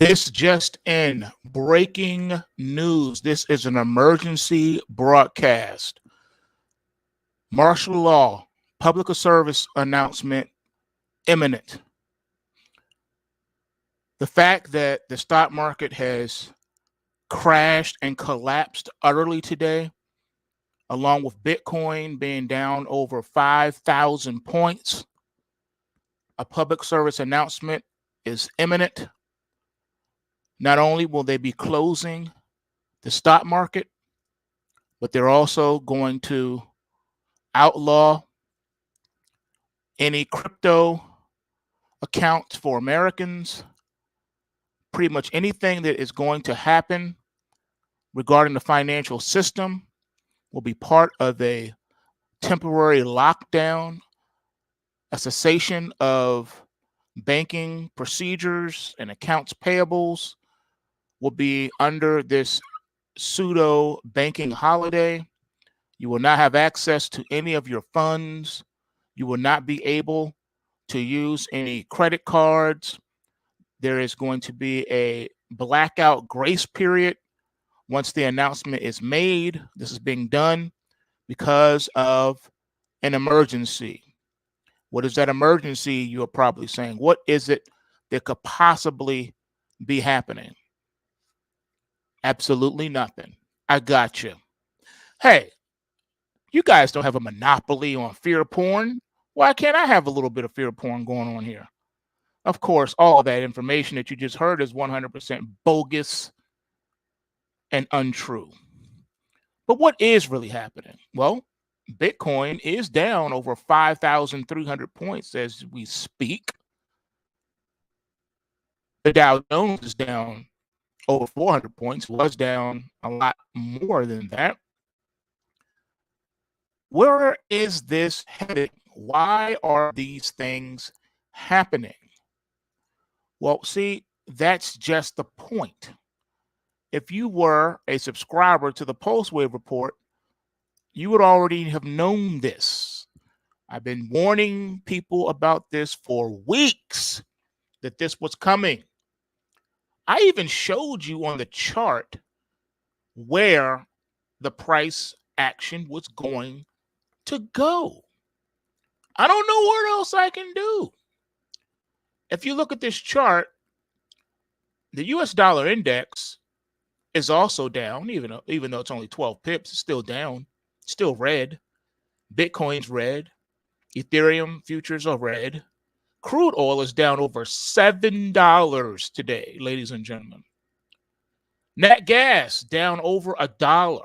This just in, breaking news. This is an emergency broadcast. Martial law, public service announcement imminent. The fact that the stock market has crashed and collapsed utterly today, along with Bitcoin being down over 5,000 points, a public service announcement is imminent. Not only will they be closing the stock market, but they're also going to outlaw any crypto accounts for Americans. Pretty much anything that is going to happen regarding the financial system will be part of a temporary lockdown, a cessation of banking procedures and accounts payables will be under this pseudo banking holiday. You will not have access to any of your funds. You will not be able to use any credit cards. There is going to be a blackout grace period once the announcement is made. This is being done because of an emergency. What is that emergency, you are probably saying? What is it that could possibly be happening? Absolutely nothing. I got you. Hey, you guys don't have a monopoly on fear porn. Why can't I have a little bit of fear porn going on here? Of course, all of that information that you just heard is 100% bogus and untrue. But what is really happening? Well, Bitcoin is down over 5,300 points as we speak. The Dow Jones is down over 400 points, was down a lot more than that. Where is this heading? Why are these things happening? Well, see, that's just the point. If you were a subscriber to the Pulse Wave Report, you would already have known this. I've been warning people about this for weeks, that this was coming. I even showed you on the chart where the price action was going to go. I don't know what else I can do. If you look at this chart, the US dollar index is also down, even though it's only 12 pips, it's still down, still red. Bitcoin's red. Ethereum futures are red. Crude oil is down over $7 today, ladies and gentlemen. Nat gas down over $1.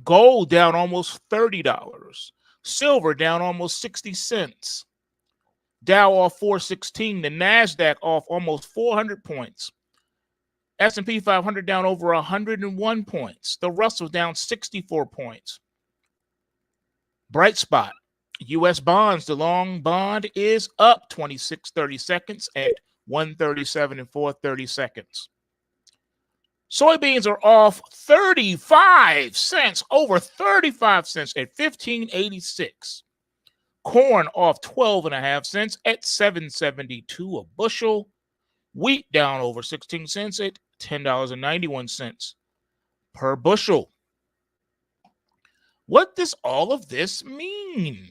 Gold down almost $30. Silver down almost 60 cents. Dow off 416. The NASDAQ off almost 400 points. S&P 500 down over 101 points. The Russell down 64 points. Bright spot. U.S. bonds, the long bond is up 26 30 seconds at 137 and 430 seconds. Soybeans are off 35 cents, over 35 cents at 15.86. Corn off 12.5 cents at 7.72 a bushel. Wheat down over 16 cents at $10.91 per bushel. What does all of this mean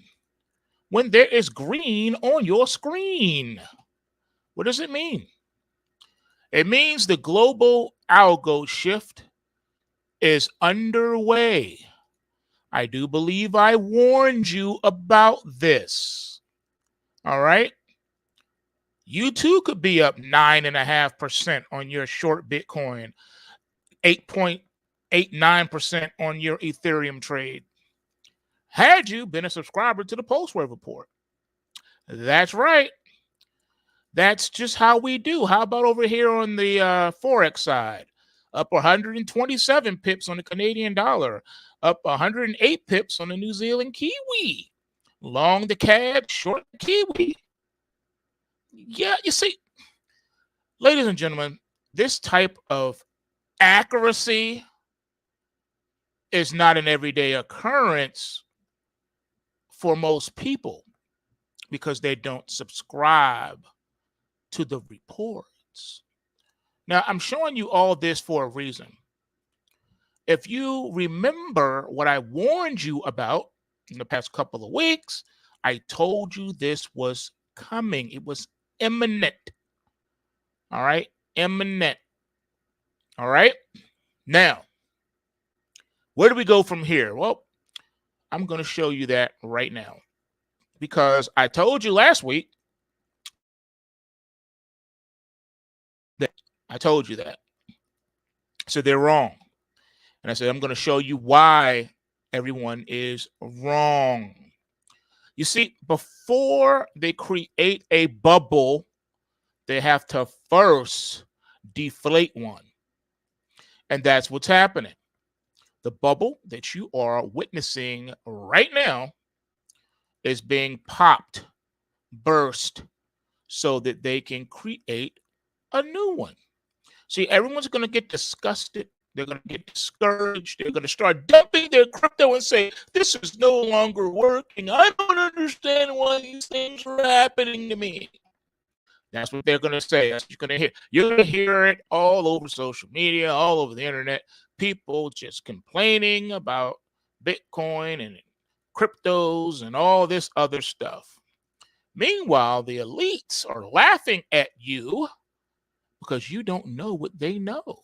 when there is green on your screen? What does it mean? It means the global algo shift is underway. I do believe I warned you about this. All right. You too could be up 9.5% on your short Bitcoin, 8.89% on your Ethereum trade. Had you been a subscriber to the Pulse Wave Report? That's right. That's just how we do. How about over here on the Forex side? Up 127 pips on the Canadian dollar, up 108 pips on the New Zealand Kiwi. Long the CAD, short the Kiwi. Yeah, you see, ladies and gentlemen, this type of accuracy is not an everyday occurrence for most people because they don't subscribe to the reports. Now, I'm showing you all this for a reason. If you remember what I warned you about in the past couple of weeks, I told you this was coming. It was imminent. All right. Imminent. All right. Now, where do we go from here? Well, I'm going to show you that right now because I told you last week that I told you that. So they're wrong. And I said, I'm going to show you why everyone is wrong. You see, before they create a bubble, they have to first deflate one. And that's what's happening. The bubble that you are witnessing right now is being popped, burst, so that they can create a new one. See, everyone's going to get disgusted. They're going to get discouraged. They're going to start dumping their crypto and say, this is no longer working. I don't understand why these things are happening to me. That's what they're going to say. That's what you're going to hear. You're going to hear it all over social media, all over the internet. People just complaining about Bitcoin and cryptos and all this other stuff. Meanwhile, the elites are laughing at you because you don't know what they know.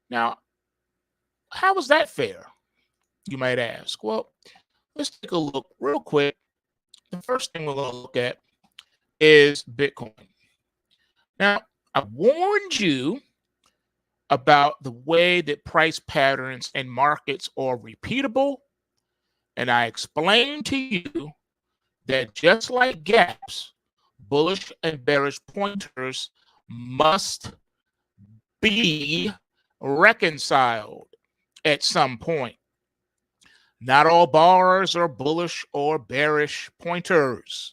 Now, how is that fair? You might ask. Well, let's take a look real quick. The first thing we're going to look at is Bitcoin. Now, I warned you about the way that price patterns and markets are repeatable, and I explained to you that just like gaps, bullish and bearish pointers must be reconciled at some point. Not all bars are bullish or bearish pointers.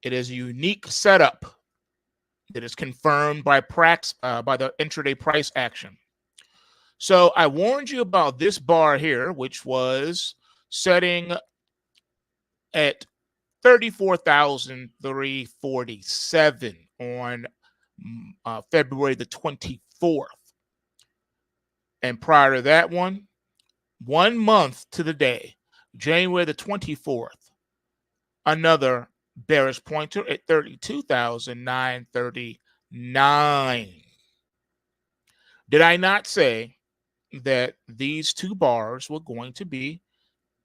It is a unique setup that is confirmed by the intraday price action. So I warned you about this bar here, which was setting at 34,347 on February the 24th. And prior to that one, 1 month to the day, January the 24th, another bearish pointer at 32,939. Did I not say that these two bars were going to be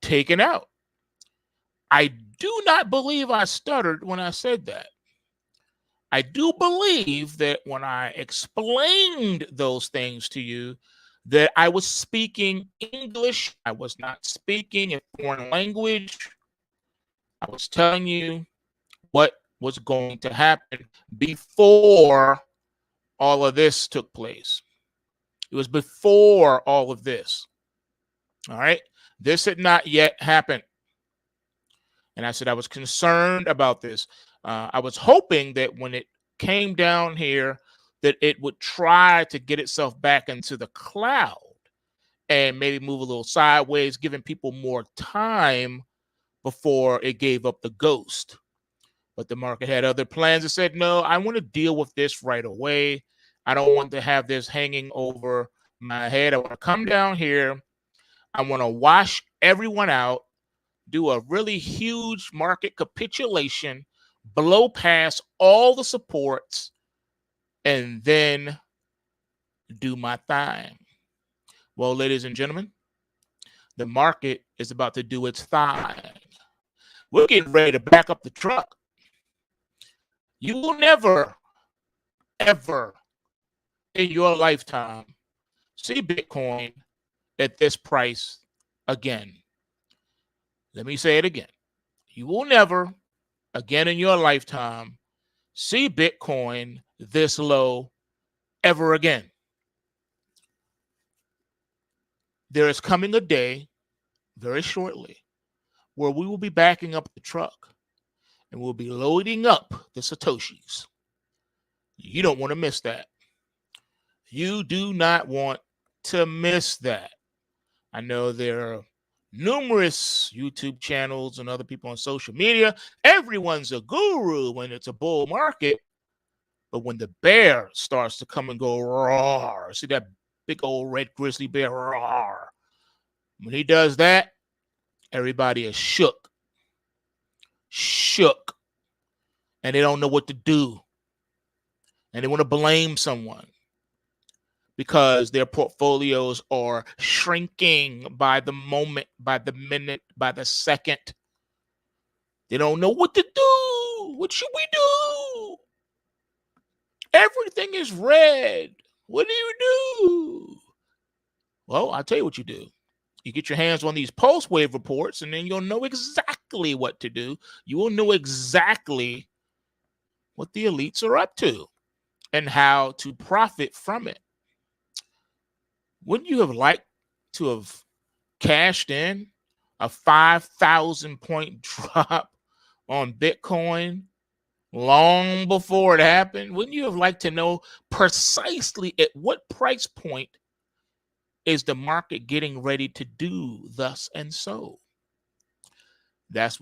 taken out? I do not believe I stuttered when I said that. I do believe that when I explained those things to you, that I was speaking English. I was not speaking a foreign language. I was telling you what was going to happen before all of this took place. It was before all of this. All right. This had not yet happened. And I said I was concerned about this. I was hoping that when it came down here, that it would try to get itself back into the cloud and maybe move a little sideways, giving people more time before it gave up the ghost. But the market had other plans and said, no, I want to deal with this right away. I don't want to have this hanging over my head. I want to come down here. I want to wash everyone out, do a really huge market capitulation, blow past all the supports, and then do my thing. Well, ladies and gentlemen, the market is about to do its thing. We're getting ready to back up the truck. You will never, ever in your lifetime see Bitcoin at this price again. Let me say it again. You will never, again in your lifetime, see Bitcoin this low ever again. There is coming a day very shortly where we will be backing up the truck and we'll be loading up the Satoshis. You don't want to miss that. You do not want to miss that. I know there are numerous YouTube channels and other people on social media. Everyone's a guru when it's a bull market. But when the bear starts to come and go roar, see that big old red grizzly bear roar. When he does that, everybody is shook, and they don't know what to do. And they want to blame someone because their portfolios are shrinking by the moment, by the minute, by the second. They don't know what to do. What should we do? Everything is red. What do you do? Well, I'll tell you what you do. You get your hands on these pulse wave reports, and then you'll know exactly what to do. You will know exactly what the elites are up to and how to profit from it. Wouldn't you have liked to have cashed in a 5,000 point drop on Bitcoin long before it happened? Wouldn't you have liked to know precisely at what price point is the market getting ready to do thus and so? That's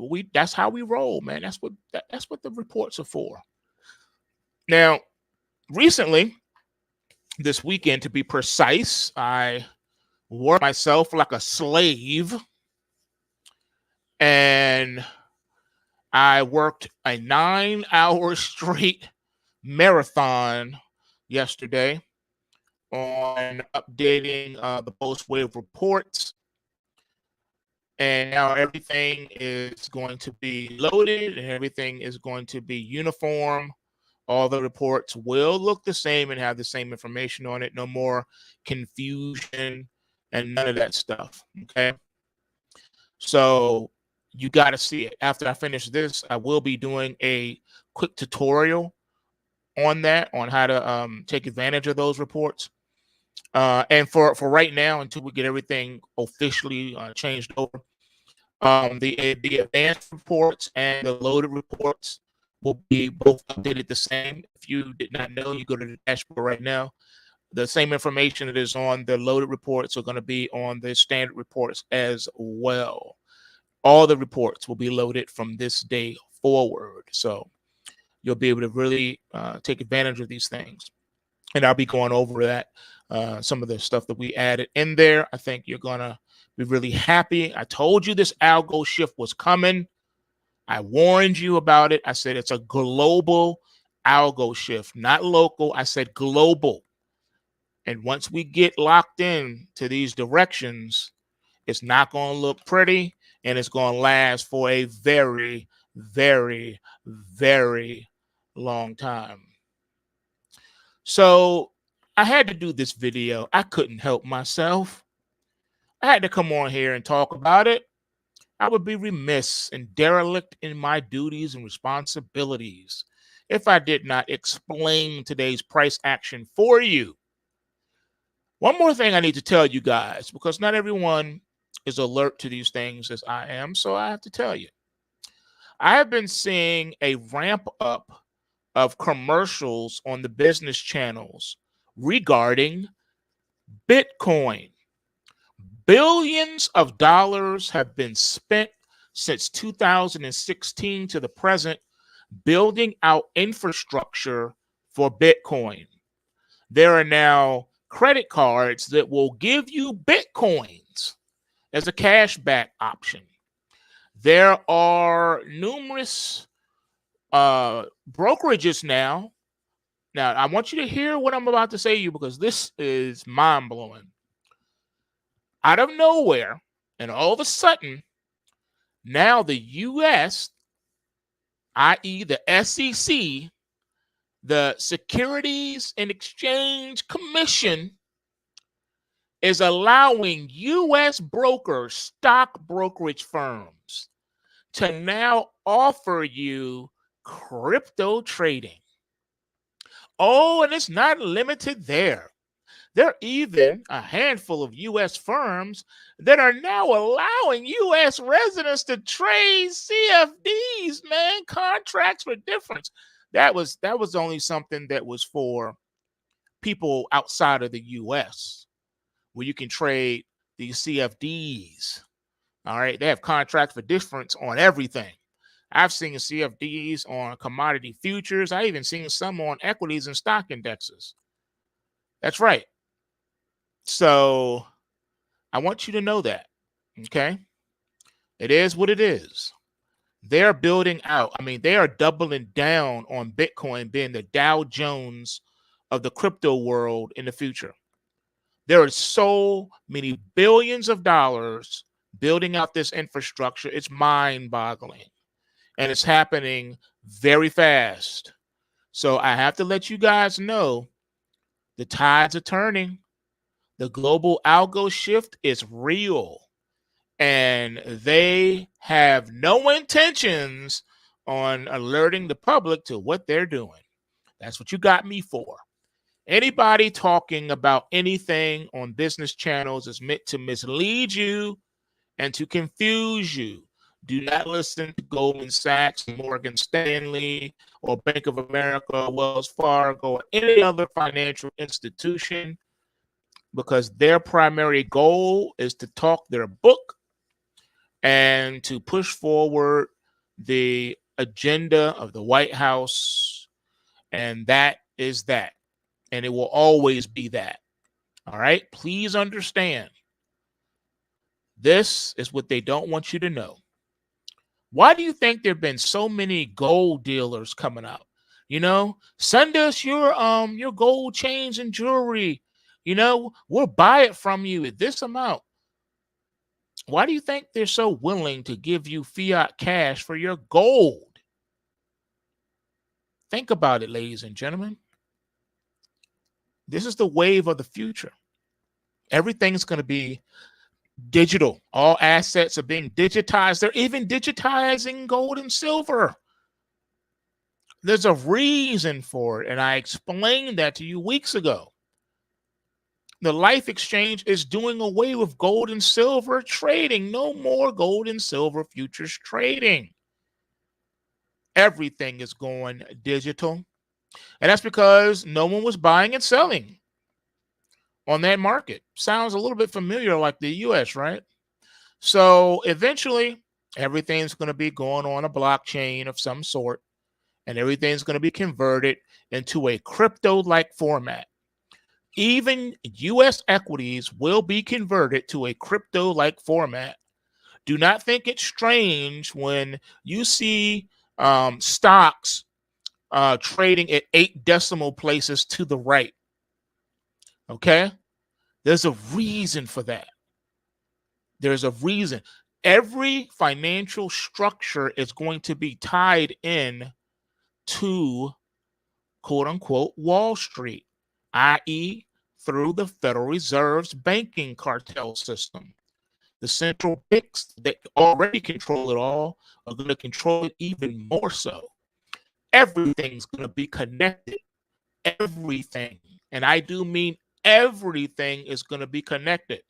how we roll, man. That's what the reports are for. Now, recently, this weekend to be precise, I worked myself like a slave, and I worked a 9-hour straight marathon yesterday on updating the post-wave reports. And now everything is going to be loaded and everything is going to be uniform. All the reports will look the same and have the same information on it. No more confusion and none of that stuff. Okay. So you got to see it. After I finish this, I will be doing a quick tutorial on that, on how to take advantage of those reports. And for right now, until we get everything officially changed over, the advanced reports and the loaded reports will be both updated the same. If you did not know, you go to the dashboard right now. The same information that is on the loaded reports are going to be on the standard reports as well. All the reports will be loaded from this day forward. So you'll be able to really take advantage of these things. And I'll be going over that, some of the stuff that we added in there. I think you're going to be really happy. I told you this algo shift was coming. I warned you about it. I said it's a global algo shift, not local. I said global. And once we get locked in to these directions, it's not going to look pretty, and it's going to last for a very, very, very long time. So I had to do this video. I couldn't help myself. I had to come on here and talk about it. I would be remiss and derelict in my duties and responsibilities if I did not explain today's price action for you. One more thing I need to tell you guys, because not everyone is alert to these things as I am, so I have to tell you. I have been seeing a ramp up of commercials on the business channels regarding Bitcoin. Billions of dollars have been spent since 2016 to the present building out infrastructure for Bitcoin. There are now credit cards that will give you Bitcoins as a cashback option. There are numerous brokerages now. Now, I want you to hear what I'm about to say to you, because this is mind-blowing. Out of nowhere, and all of a sudden, now the U.S., i.e. the SEC, the Securities and Exchange Commission, is allowing U.S. brokers, stock brokerage firms, to now offer you crypto trading. Oh, and it's not limited there. There are even a handful of U.S. firms that are now allowing U.S. residents to trade CFDs, man, contracts for difference. That was only something that was for people outside of the U.S., where you can trade these CFDs. All right, they have contracts for difference on everything. I've seen CFDs on commodity futures. I even seen some on equities and stock indexes. That's right. So I want you to know that. Okay. It is what it is. They're building out. I mean, they are doubling down on Bitcoin being the Dow Jones of the crypto world in the future. There are so many billions of dollars building out this infrastructure. It's mind-boggling. And it's happening very fast. So I have to let you guys know the tides are turning. The global algo shift is real. And they have no intentions on alerting the public to what they're doing. That's what you got me for. Anybody talking about anything on business channels is meant to mislead you and to confuse you. Do not listen to Goldman Sachs, Morgan Stanley, or Bank of America, Wells Fargo, or any other financial institution, because their primary goal is to talk their book and to push forward the agenda of the White House. And that is that. And it will always be that. All right? Please understand. This is what they don't want you to know. Why do you think there have been so many gold dealers coming out? You know, send us your gold chains and jewelry. You know, we'll buy it from you at this amount. Why do you think they're so willing to give you fiat cash for your gold? Think about it, ladies and gentlemen. This is the wave of the future. Everything's going to be digital. All assets are being digitized. They're even digitizing gold and silver. There's a reason for it, and I explained that to you weeks ago. The Life Exchange is doing away with gold and silver trading. No more gold and silver futures trading. Everything is going digital. And that's because no one was buying and selling on that market. Sounds a little bit familiar like the US, right? So eventually, everything's going to be going on a blockchain of some sort, and everything's going to be converted into a crypto-like format. Even US equities will be converted to a crypto-like format. Do not think it's strange when you see stocks trading at 8 decimal places to the right. Okay? There's a reason for that. There's a reason. Every financial structure is going to be tied in to, quote unquote, Wall Street, i.e., through the Federal Reserve's banking cartel system. The central banks that already control it all are going to control it even more so. Everything's going to be connected. Everything. And I do mean everything is going to be connected.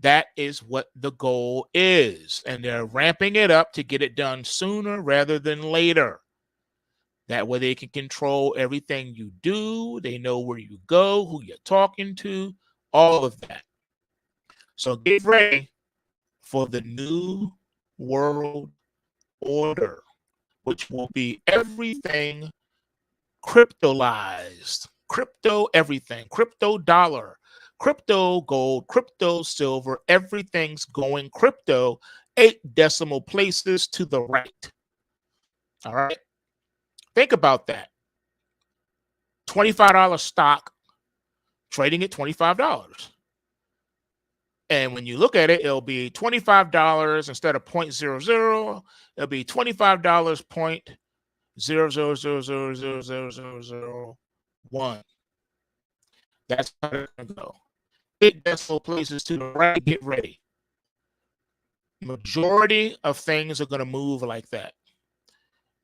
That is what the goal is. And they're ramping it up to get it done sooner rather than later. That way they can control everything you do. They know where you go, who you're talking to, all of that. So get ready for the new world order, which will be everything cryptolized. Crypto everything. Crypto dollar. Crypto gold. Crypto silver. Everything's going crypto 8 decimal places to the right. All right? Think about that. $25 stock trading at $25. And when you look at it, it'll be $25 instead of 0.00. It'll be $25 .000000001. That's how it's going to go. 8 decimal places to the right. Get ready. Majority of things are going to move like that.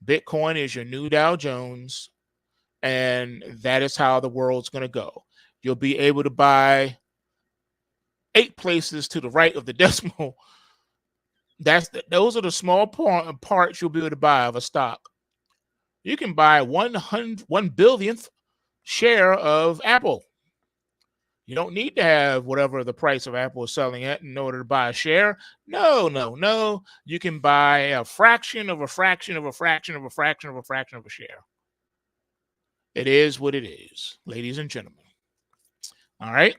Bitcoin is your new Dow Jones, and that is how the world's going to go. You'll be able to buy 8 places to the right of the decimal. Those are the small parts you'll be able to buy of a stock. You can buy 1 billionth share of Apple. You don't need to have whatever the price of Apple is selling at in order to buy a share. No, no, no. You can buy a fraction of a fraction of a fraction of a fraction of a fraction of a share. It is what it is, ladies and gentlemen. All right.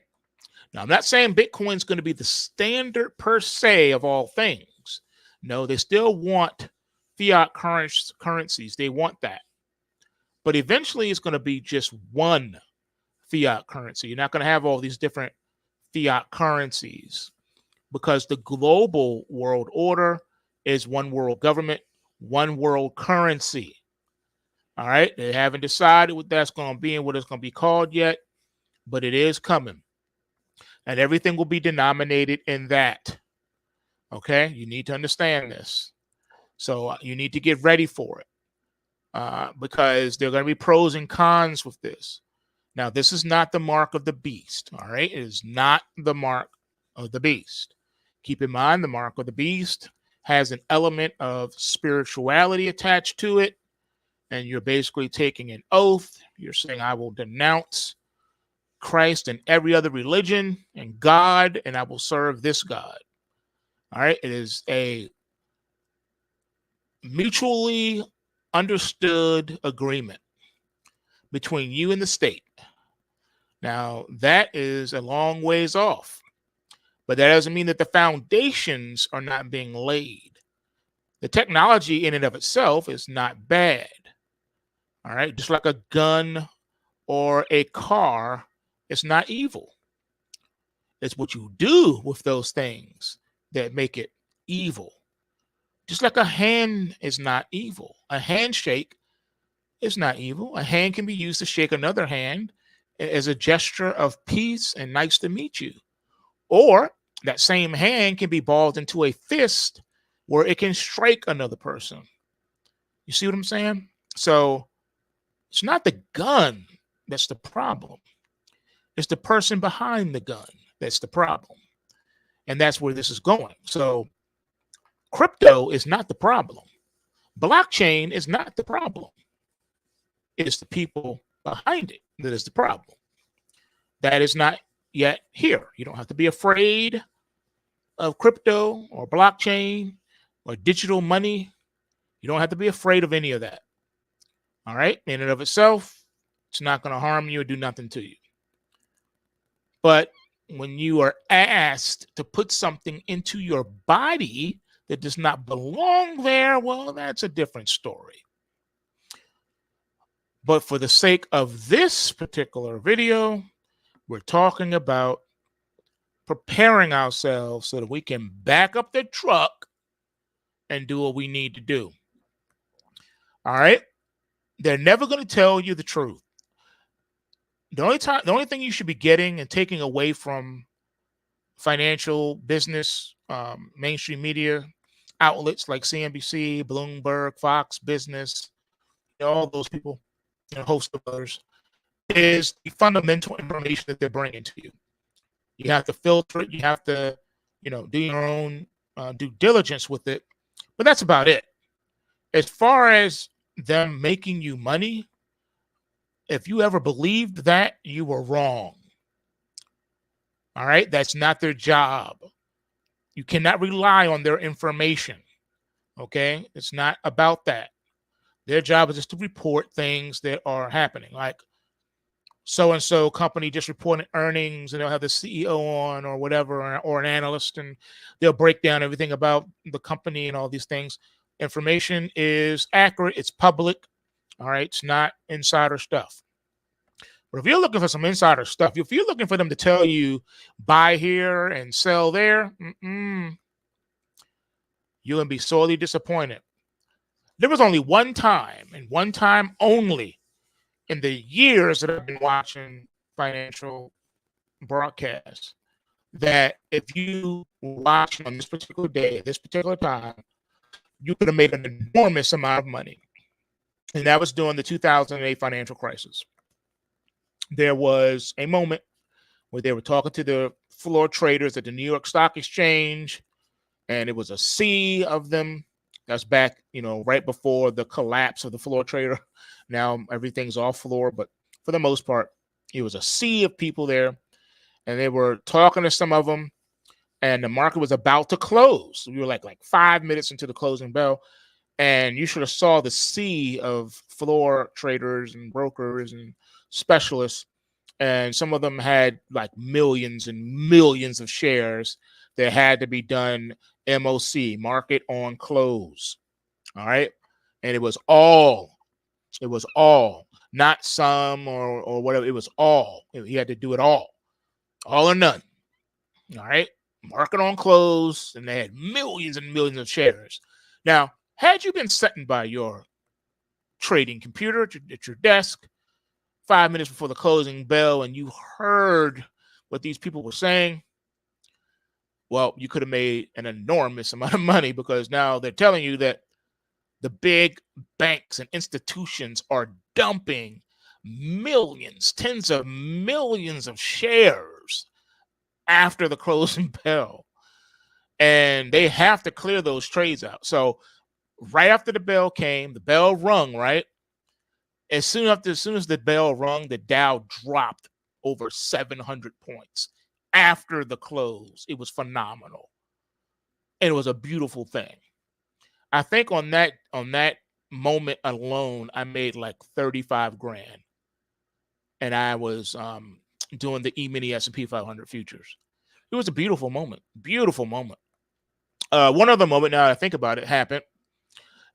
Now, I'm not saying Bitcoin's going to be the standard per se of all things. No, they still want fiat currencies. They want that. But eventually, it's going to be just one fiat currency. You're not going to have all these different fiat currencies because the global world order is one world government, one world currency. All right. They haven't decided what that's going to be and what it's going to be called yet, but it is coming. And everything will be denominated in that. Okay. You need to understand this. So you need to get ready for it because there are going to be pros and cons with this. Now, this is not the mark of the beast. All right. It is not the mark of the beast. Keep in mind, the mark of the beast has an element of spirituality attached to it. And you're basically taking an oath. You're saying, I will denounce Christ and every other religion and God, and I will serve this God. All right. It is a mutually understood agreement between you and the state. Now, that is a long ways off, but that doesn't mean that the foundations are not being laid. The technology in and of itself is not bad. All right. Just like a gun or a car, it's not evil. It's what you do with those things that make it evil. Just like a hand is not evil. A handshake is not evil. A hand can be used to shake another hand as a gesture of peace and nice to meet you. Or that same hand can be balled into a fist where it can strike another person. You see what I'm saying? So it's not the gun that's the problem. It's the person behind the gun that's the problem. And that's where this is going. So crypto is not the problem. Blockchain is not the problem. It's the people behind it that is the problem. That is not yet here. You don't have to be afraid of crypto or blockchain or digital money. You don't have to be afraid of any of that. All right. In and of itself, it's not going to harm you or do nothing to you. But when you are asked to put something into your body that does not belong there, well, that's a different story. But for the sake of this particular video, we're talking about preparing ourselves so that we can back up the truck and do what we need to do. All right. They're never going to tell you the truth. The only thing you should be getting and taking away from financial business, mainstream media outlets like CNBC, Bloomberg, Fox Business, all those people, a host of others, is the fundamental information that they're bringing to you. You have to filter it. You have to, do your own due diligence with it. But that's about it. As far as them making you money, if you ever believed that, you were wrong. All right? That's not their job. You cannot rely on their information. Okay? It's not about that. Their job is just to report things that are happening. Like so-and-so company just reported earnings and they'll have the CEO on or whatever, or an analyst, and they'll break down everything about the company and all these things. Information is accurate. It's public. All right. It's not insider stuff. But if you're looking for some insider stuff, if you're looking for them to tell you buy here and sell there, you're going to be sorely disappointed. There was only one time, and one time only, in the years that I've been watching financial broadcasts, that if you were watching on this particular day, at this particular time, you could have made an enormous amount of money. And that was during the 2008 financial crisis. There was a moment where they were talking to the floor traders at the New York Stock Exchange, and it was a sea of them. That's back, right before the collapse of the floor trader. Now everything's off floor, but for the most part, it was a sea of people there. and they were talking to some of them, and the market was about to close. We were like 5 minutes into the closing bell, and you should have saw the sea of floor traders and brokers and specialists, and some of them had like millions and millions of shares that had to be done MOC, market on close. All right. And it was all, not some or whatever. It was all. He had to do it all or none. All right. Market on close, and they had millions and millions of shares. Now, had you been sitting by your trading computer at your desk 5 minutes before the closing bell and you heard what these people were saying, well, you could have made an enormous amount of money, because now they're telling you that the big banks and institutions are dumping millions, tens of millions of shares after the closing bell. And they have to clear those trades out. So right after the bell came, the bell rung, right? As soon as the bell rung, the Dow dropped over 700 points after the close. It was phenomenal. And it was a beautiful thing. I think on that moment alone, I made like 35 grand. And I was doing the E-mini S&P 500 futures. It was a beautiful moment. Beautiful moment. One other moment, now that I think about it, happened,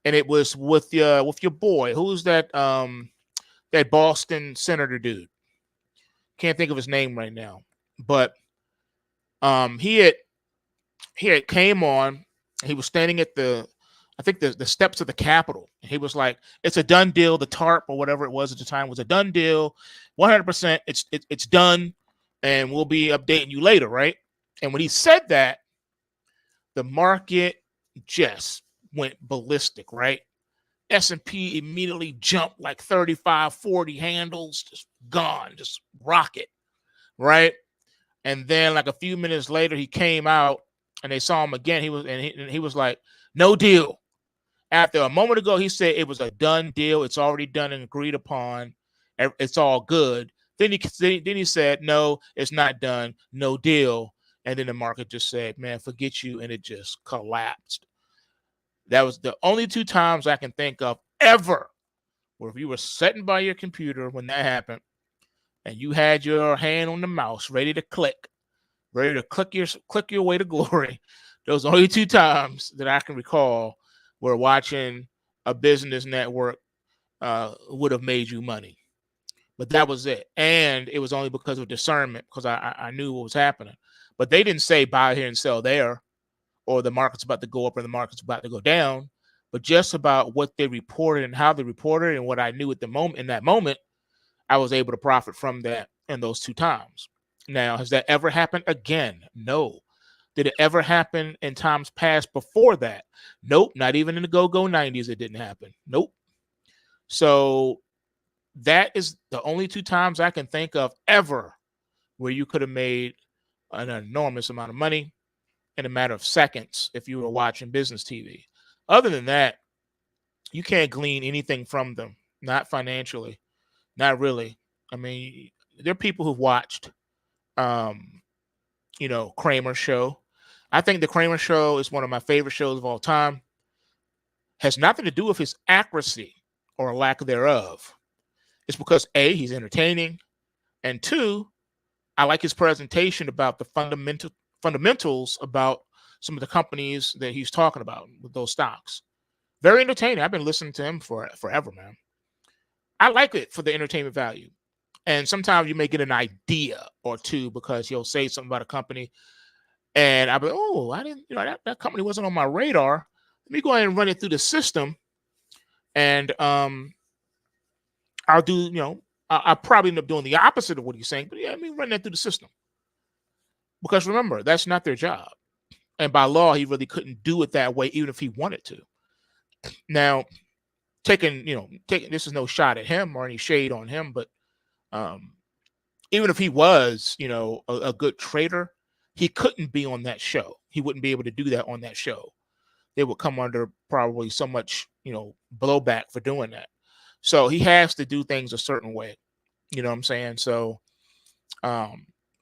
and it was with your boy. Who's that? That Boston senator dude. Can't think of his name right now, but he had came on. He was standing at the steps of the Capitol. He was like, "It's a done deal. The TARP or whatever it was at the time was a done deal. 100%. It's done, and we'll be updating you later, right?" And when he said that, the market just went ballistic, right? S&P immediately jumped like 35, 40 handles, just gone, just rocket, right? And then like a few minutes later, he came out and they saw him again. He was like, "No deal." After a moment ago, he said it was a done deal. It's already done and agreed upon. It's all good. Then he said, "No, it's not done. No deal." And then the market just said, "Man, forget you," and it just collapsed. That was the only two times I can think of ever where if you were sitting by your computer when that happened and you had your hand on the mouse ready to click your way to glory. Those are only two times that I can recall where watching a business network would have made you money. But that was it. And it was only because of discernment, because I knew what was happening. But they didn't say buy here and sell there, or the market's about to go up or the market's about to go down, but just about what they reported and how they reported and what I knew at the moment. In that moment, I was able to profit from that in those two times. Now, has that ever happened again? No. Did it ever happen in times past before that? Nope. Not even in the go-go 90s, it didn't happen. Nope. So that is the only two times I can think of ever where you could have made an enormous amount of money in a matter of seconds if you were watching business TV. Other than that, you can't glean anything from them, not financially, not really. I mean, there are people who've watched, Kramer show. I think the Kramer show is one of my favorite shows of all time. Has nothing to do with his accuracy or lack thereof. It's because A, he's entertaining, and two, I like his presentation about the fundamentals about some of the companies that he's talking about with those stocks. Very entertaining. I've been listening to him for forever, man. I like it for the entertainment value. And sometimes you may get an idea or two because he'll say something about a company. And I'll be, "Oh, I didn't, that company wasn't on my radar. Let me go ahead and run it through the system." And I'll do, I'll probably end up doing the opposite of what he's saying. But yeah, let me run that through the system. Because remember, that's not their job. And by law, he really couldn't do it that way, even if he wanted to. Now, taking this is no shot at him or any shade on him, but even if he was, a good trader, he couldn't be on that show. He wouldn't be able to do that on that show. They would come under probably so much, blowback for doing that. So he has to do things a certain way. You know what I'm saying? So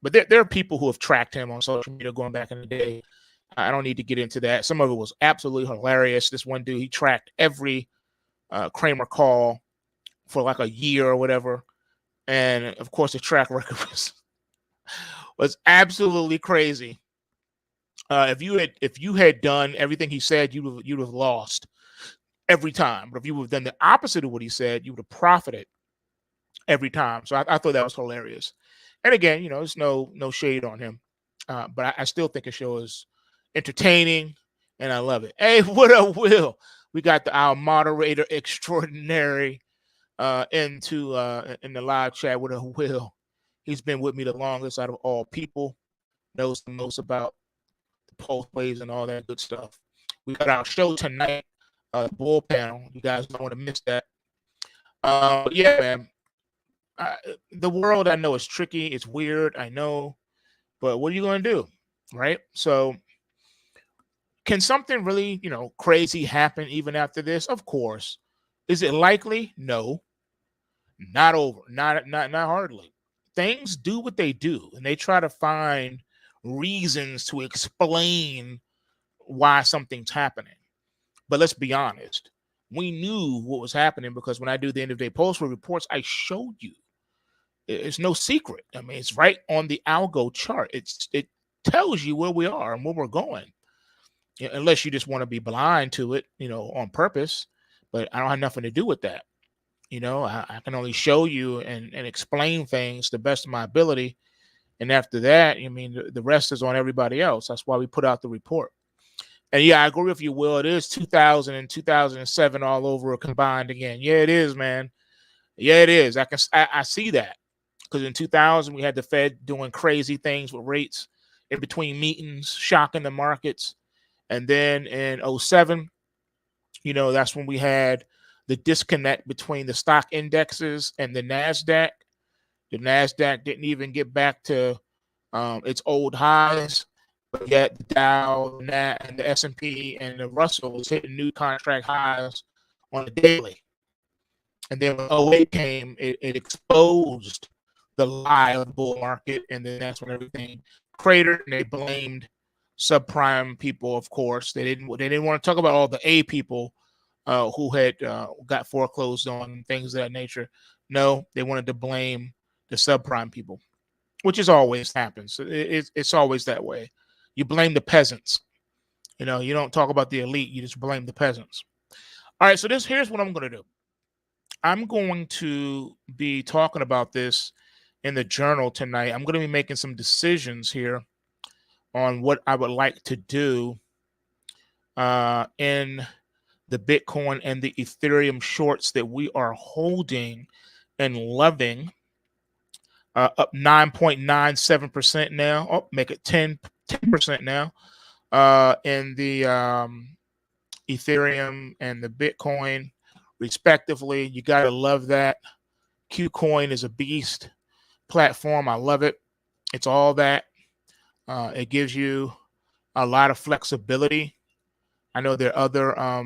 But there are people who have tracked him on social media going back in the day. I don't need to get into that. Some of it was absolutely hilarious. This one dude, he tracked every Kramer call for like a year or whatever. And of course, the track record was absolutely crazy. If you had done everything he said, you'd have lost every time. But if you would have done the opposite of what he said, you would have profited every time. So I thought that was hilarious. And again, there's no shade on him, but I still think the show is entertaining, and I love it. Hey, what up, Will? We got our moderator extraordinary in the live chat. What up, Will? He's been with me the longest out of all people. Knows the most about the poll plays and all that good stuff. We got our show tonight, Bull Panel. You guys don't want to miss that. Yeah, man. The world, I know, is tricky. It's weird. I know. But what are you going to do? Right? So can something really, crazy happen even after this? Of course. Is it likely? No. Not over. Not hardly. Things do what they do, and they try to find reasons to explain why something's happening. But let's be honest. We knew what was happening because when I do the end of day post reports, I showed you. It's no secret. I mean, it's right on the algo chart. It tells you where we are and where we're going. Unless you just want to be blind to it, on purpose. But I don't have nothing to do with that. I can only show you and explain things the best of my ability. And after that, the rest is on everybody else. That's why we put out the report. And yeah, I agree with you, Will. It is 2000 and 2007 all over combined again. Yeah, it is, man. Yeah, it is. I see that. Because in 2000, we had the Fed doing crazy things with rates in between meetings, shocking the markets. And then in 07, that's when we had the disconnect between the stock indexes and the NASDAQ. The NASDAQ didn't even get back to its old highs, but yet the Dow, and the S&P, and the Russell was hitting new contract highs on a daily. And then when 08 came, it exposed the lie of the bull market, and then that's when everything cratered, and they blamed subprime people. Of course, they didn't want to talk about all the A people who had got foreclosed on and things of that nature. No, they wanted to blame the subprime people, which is always happens. It's always that way. You blame the peasants. You don't talk about the elite. You just blame the peasants. All right, so here's what I'm going to do. I'm going to be talking about this in the journal tonight. I'm going to be making some decisions here on what I would like to do in the Bitcoin and the Ethereum shorts that we are holding and loving. Up 9.97% now. Oh, make it 10% now. In the Ethereum and the Bitcoin, respectively. You got to love that. Qcoin is a beast platform. I love it. It's all that. It gives you a lot of flexibility. I know there are other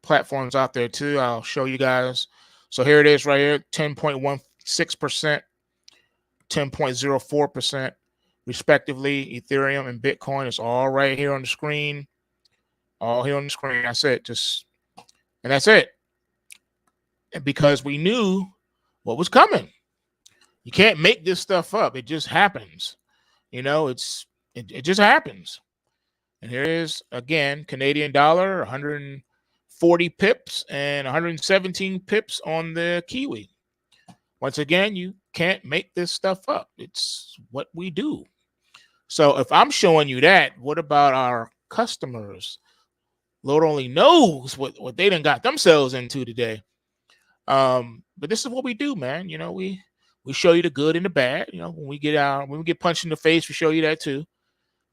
platforms out there too. I'll show you guys. So here it is right here, 10.16%, 10.04%, respectively. Ethereum and Bitcoin is all right here on the screen. All here on the screen. That's it. And that's it. And because we knew what was coming. You can't make this stuff up. It just happens. It just happens. And here is, again, Canadian dollar, 140 pips and 117 pips on the Kiwi. Once again, you can't make this stuff up. It's what we do. So if I'm showing you that, what about our customers? Lord only knows what they done got themselves into today. But this is what we do, man. We show you the good and the bad. When we get punched in the face, we show you that too.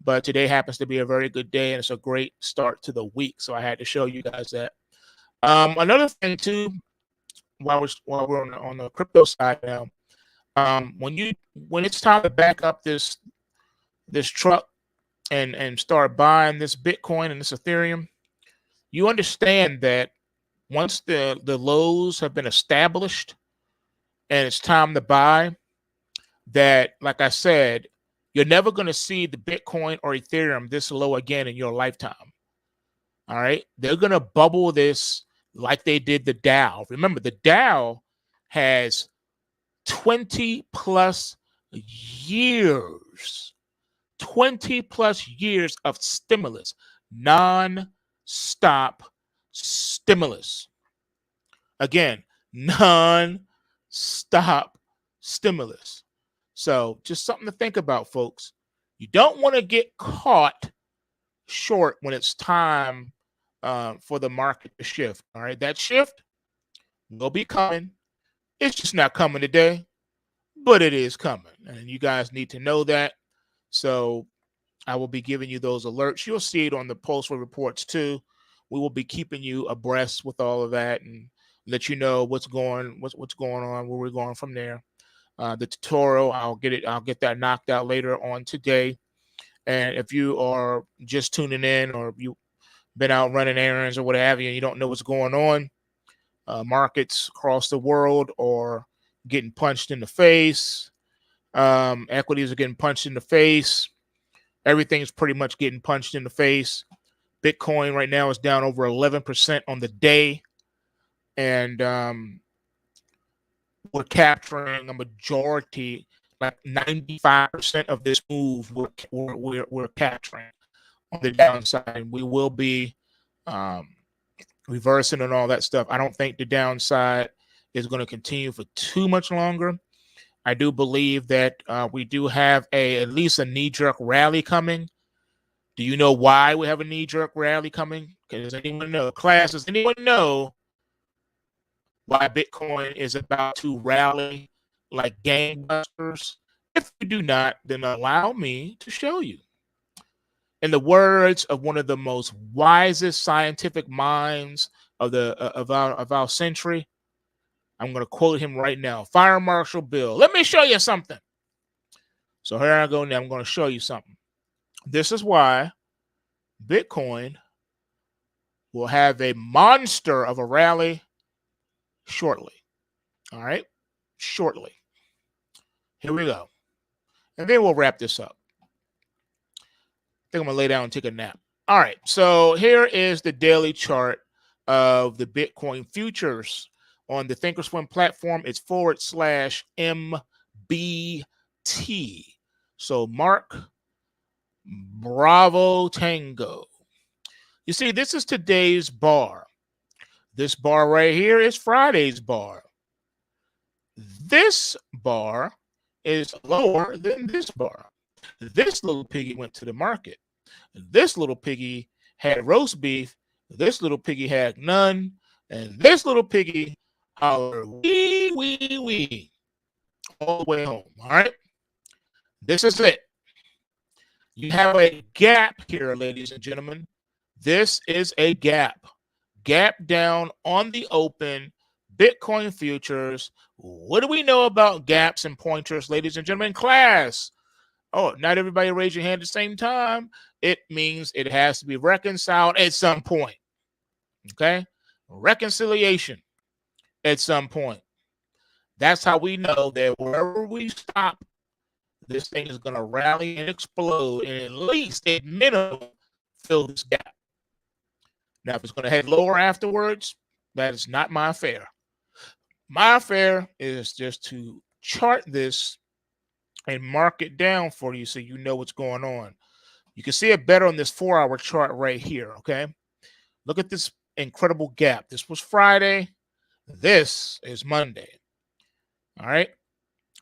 But today happens to be a very good day, and it's a great start to the week. So I had to show you guys that. Another thing too, while we're on the crypto side now, when it's time to back up this truck and start buying this Bitcoin and this Ethereum, you understand that once the lows have been established and it's time to buy, that, like I said, you're never going to see the Bitcoin or Ethereum this low again in your lifetime. All right. They're going to bubble this like they did the Dow. Remember, the Dow has 20 plus years, 20 plus years of stimulus, non-stop stimulus. Again, non-stop stimulus. So just something to think about, folks. You don't want to get caught short when it's time for the market to shift. All right, that shift will be coming. It's just not coming today, but it is coming, and you guys need to know that. So I will be giving you those alerts. You'll see it on the postal reports too. We will be keeping you abreast with all of that and let you know what's going on, where we're going from there. The tutorial, I'll get that knocked out later on today. And if you are just tuning in, or you've been out running errands or what have you, and you don't know what's going on, markets across the world are getting punched in the face. Equities are getting punched in the face. Everything's pretty much getting punched in the face. Bitcoin right now is down over 11% on the day. And we're capturing a majority, like 95% of this move we're capturing on the downside. We will be reversing and all that stuff. I don't think the downside is going to continue for too much longer. I do believe that we do have at least a knee-jerk rally coming. Do you know why we have a knee-jerk rally coming? Does anyone know? Class, does anyone know why Bitcoin is about to rally like gangbusters? If you do not, then allow me to show you. In the words of one of the most wisest scientific minds of our century, I'm going to quote him right now. Fire Marshal Bill, let me show you something. So here I go now. I'm going to show you something. This is why Bitcoin will have a monster of a rally shortly. All right? Shortly. Here we go. And then we'll wrap this up. I think I'm going to lay down and take a nap. All right. So here is the daily chart of the Bitcoin futures on the Thinkorswim platform. It's /MBT. So Mark Bravo Tango. You see, this is today's bar. This bar right here is Friday's bar. This bar is lower than this bar. This little piggy went to the market. This little piggy had roast beef. This little piggy had none. And this little piggy hollered, wee, wee, wee, all the way home. All right? This is it. You have a gap here, ladies and gentlemen. This is a gap. Gap down on the open Bitcoin futures. What do we know about gaps and pointers, ladies and gentlemen? Class. Oh, not everybody raise your hand at the same time. It means it has to be reconciled at some point. Okay? Reconciliation at some point. That's how we know that wherever we stop, this thing is going to rally and explode and at least at minimum fill this gap. Now, if it's going to head lower afterwards, that is not my affair. My affair is just to chart this and mark it down for you so you know what's going on. You can see it better on this 4-hour chart right here, okay? Look at this incredible gap. This was Friday. This is Monday, all right?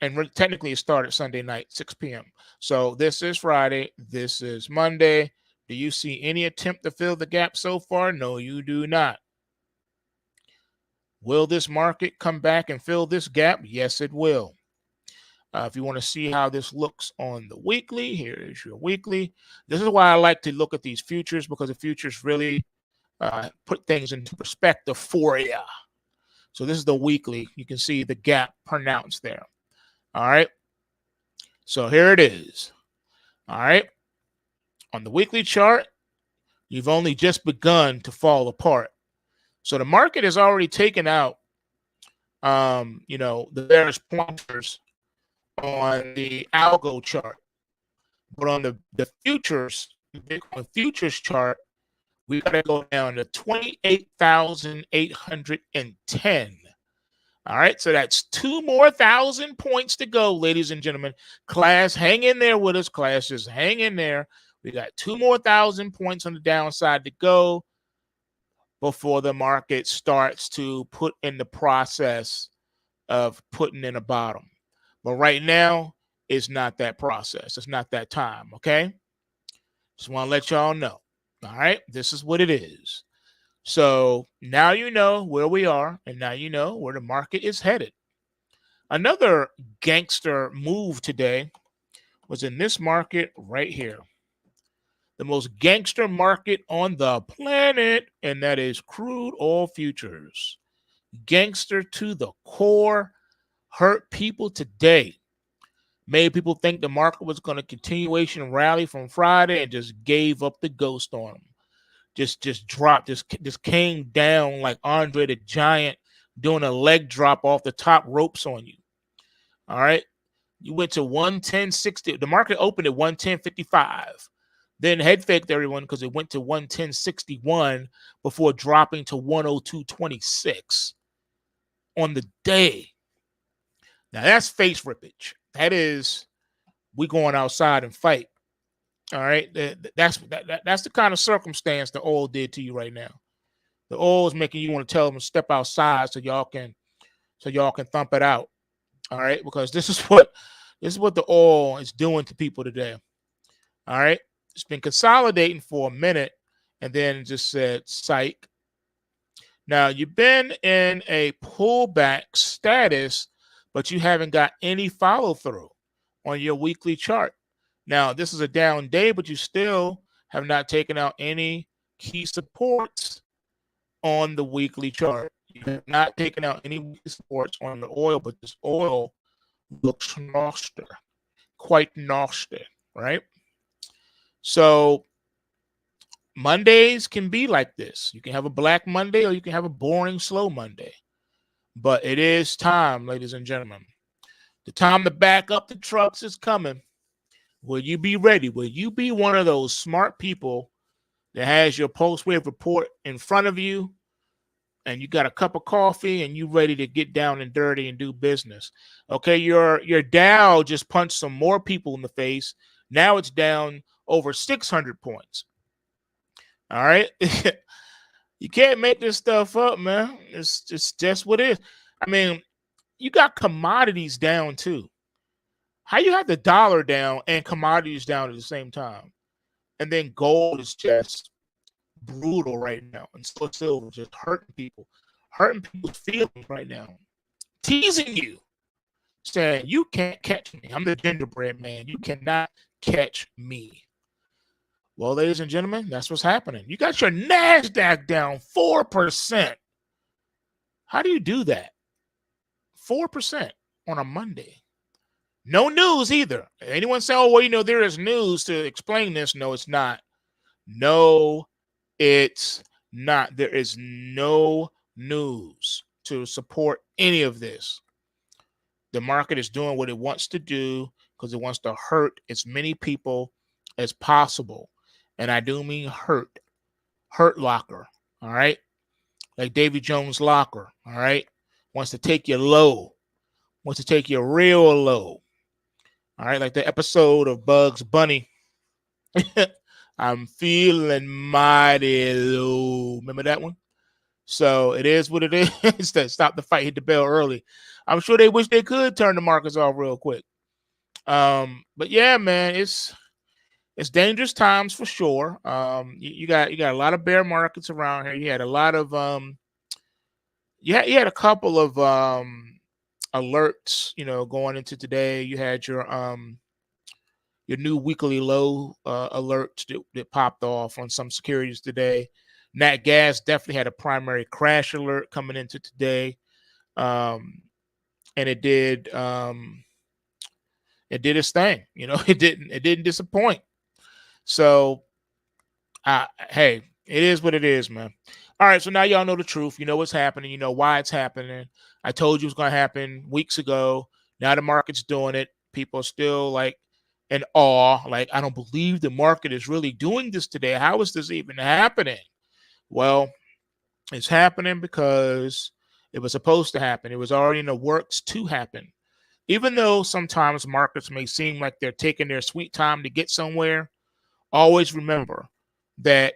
And technically it started Sunday night, 6 p.m. So this is Friday. This is Monday. Do you see any attempt to fill the gap so far? No, you do not. Will this market come back and fill this gap? Yes, it will. If you want to see how this looks on the weekly, here is your weekly. This is why I like to look at these futures, because the futures really put things into perspective for you. So this is the weekly. You can see the gap pronounced there. All right. So here it is. All right. On the weekly chart, you've only just begun to fall apart. So the market has already taken out, the bearish pointers on the algo chart. But on the futures, the Bitcoin futures chart, we got to go down to 28,810. All right, so that's 2 more 1,000 points to go, ladies and gentlemen. Class, hang in there with us. Class, just hang in there. We got 2 more 1,000 points on the downside to go before the market starts to put in the process of putting in a bottom. But right now, it's not that process. It's not that time, okay? Just want to let y'all know. All right, this is what it is. So now you know where we are, and now you know where the market is headed. Another gangster move today was in this market right here. The most gangster market on the planet, and that is crude oil futures. Gangster to the core, hurt people today. Made people think the market was going to continuation rally from Friday and just gave up the ghost on them. Just dropped, just came down like Andre the Giant doing a leg drop off the top ropes on you. All right. You went to 110.60. The market opened at 110.55. Then head faked everyone because it went to 110.61 before dropping to 102.26 on the day. Now that's face rippage. That is, we going outside and fight. All right, that's the kind of circumstance the oil did to you right now. The oil is making you want to tell them to step outside so y'all can thump it out. All right, because this is what the oil is doing to people today. All right, it's been consolidating for a minute and then just said psych. Now you've been in a pullback status, but you haven't got any follow through on your weekly chart. Now, this is a down day, but you still have not taken out any key supports on the weekly chart. You have not taken out any weekly supports on the oil, but this oil looks nasty, quite nasty, right? So Mondays can be like this. You can have a black Monday or you can have a boring, slow Monday. But it is time, ladies and gentlemen. The time to back up the trucks is coming. Will you be ready? Will you be one of those smart people that has your post-wave report in front of you and you got a cup of coffee and you ready to get down and dirty and do business? Okay, your Dow just punched some more people in the face. Now it's down over 600 points. All right? You can't make this stuff up, man. It's just what it is. I mean, you got commodities down too. How you have the dollar down and commodities down at the same time? And then gold is just brutal right now. And so silver just hurting people's feelings right now. Teasing you, saying, you can't catch me. I'm the gingerbread man. You cannot catch me. Well, ladies and gentlemen, that's what's happening. You got your NASDAQ down 4%. How do you do that? 4% on a Monday. No news either. Anyone say, oh, well, there is news to explain this? No, it's not. No, it's not. There is no news to support any of this. The market is doing what it wants to do because it wants to hurt as many people as possible. And I do mean hurt locker. All right. Like Davy Jones' locker. All right. Wants to take you low. Wants to take you real low. All right, like the episode of Bugs Bunny. I'm feeling mighty low. Remember that one? So it is what it is. To stop the fight, hit the bell early. I'm sure they wish they could turn the markets off real quick. But yeah, man, it's dangerous times for sure. You got a lot of bear markets around here. You had a lot of you had a couple of alerts, going into today. You had your new weekly low alert that popped off on some securities today. Nat Gas definitely had a primary crash alert coming into today, and it did its thing. It didn't disappoint. So, hey, it is what it is, man. All right, so now y'all know the truth. You know what's happening. You know why it's happening. I told you it was going to happen weeks ago. Now the market's doing it. People are still like in awe, like, I don't believe the market is really doing this today. How is this even happening? Well, it's happening because it was supposed to happen. It was already in the works to happen. Even though sometimes markets may seem like they're taking their sweet time to get somewhere, always remember that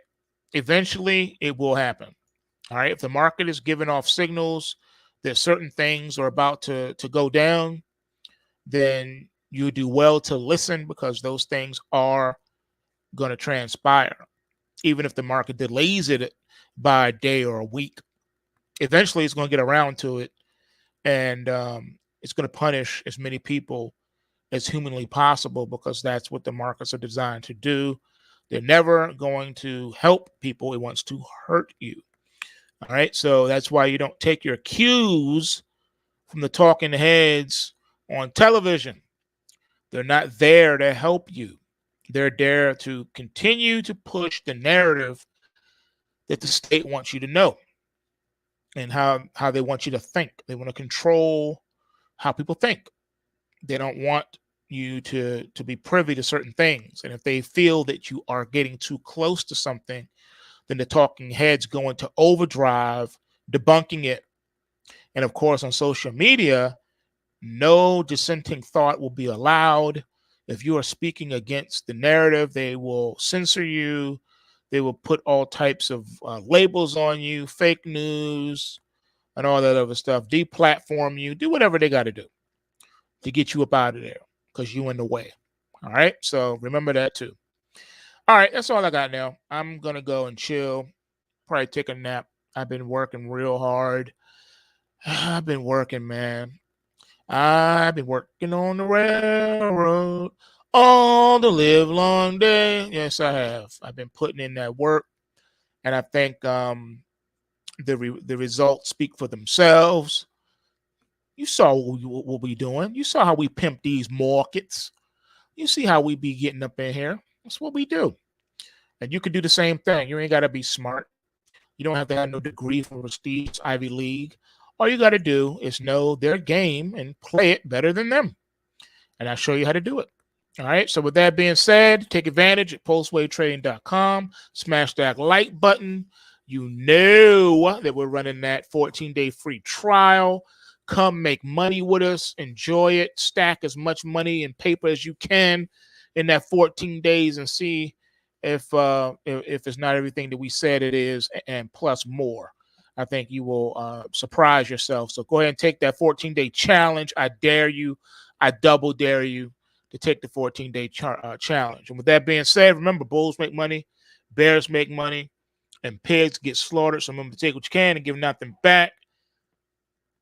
eventually it will happen. All right. If the market is giving off signals that certain things are about to go down, then you do well to listen, because those things are going to transpire. Even if the market delays it by a day or a week, eventually it's going to get around to it, and it's going to punish as many people as humanly possible, because that's what the markets are designed to do. They're never going to help people. It wants to hurt you. All right. So that's why you don't take your cues from the talking heads on television. They're not there to help you. They're there to continue to push the narrative that the state wants you to know, and how they want you to think. They want to control how people think. They don't want you to be privy to certain things. And if they feel that you are getting too close to something, then the talking heads go into overdrive, debunking it. And of course, on social media, no dissenting thought will be allowed. If you are speaking against the narrative, they will censor you. They will put all types of labels on you, fake news, and all that other stuff, deplatform you, do whatever they got to do to get you up out of there, because you in the way. All right. So remember that too. All right. That's all I got now. I'm going to go and chill, probably take a nap. I've been working real hard. I've been working, man. I've been working on the railroad all the live long day. Yes, I have. I've been putting in that work, and I think the results speak for themselves. You saw what we doing. You saw how we pimp these markets. You see how we be getting up in here. That's what we do. And you can do the same thing. You ain't got to be smart. You don't have to have no degree from prestigious Ivy League. All you got to do is know their game and play it better than them. And I'll show you how to do it. All right. So with that being said, take advantage at postwavetrading.com. Smash that like button. You know that we're running that 14-day free trial. Come make money with us. Enjoy it. Stack as much money and paper as you can in that 14 days and see if it's not everything that we said it is, and plus more. I think you will surprise yourself. So go ahead and take that 14-day challenge. I dare you. I double dare you to take the 14-day challenge. And with that being said, remember, bulls make money, bears make money, and pigs get slaughtered. So remember to take what you can and give nothing back.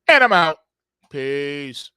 And I'm out. Peace.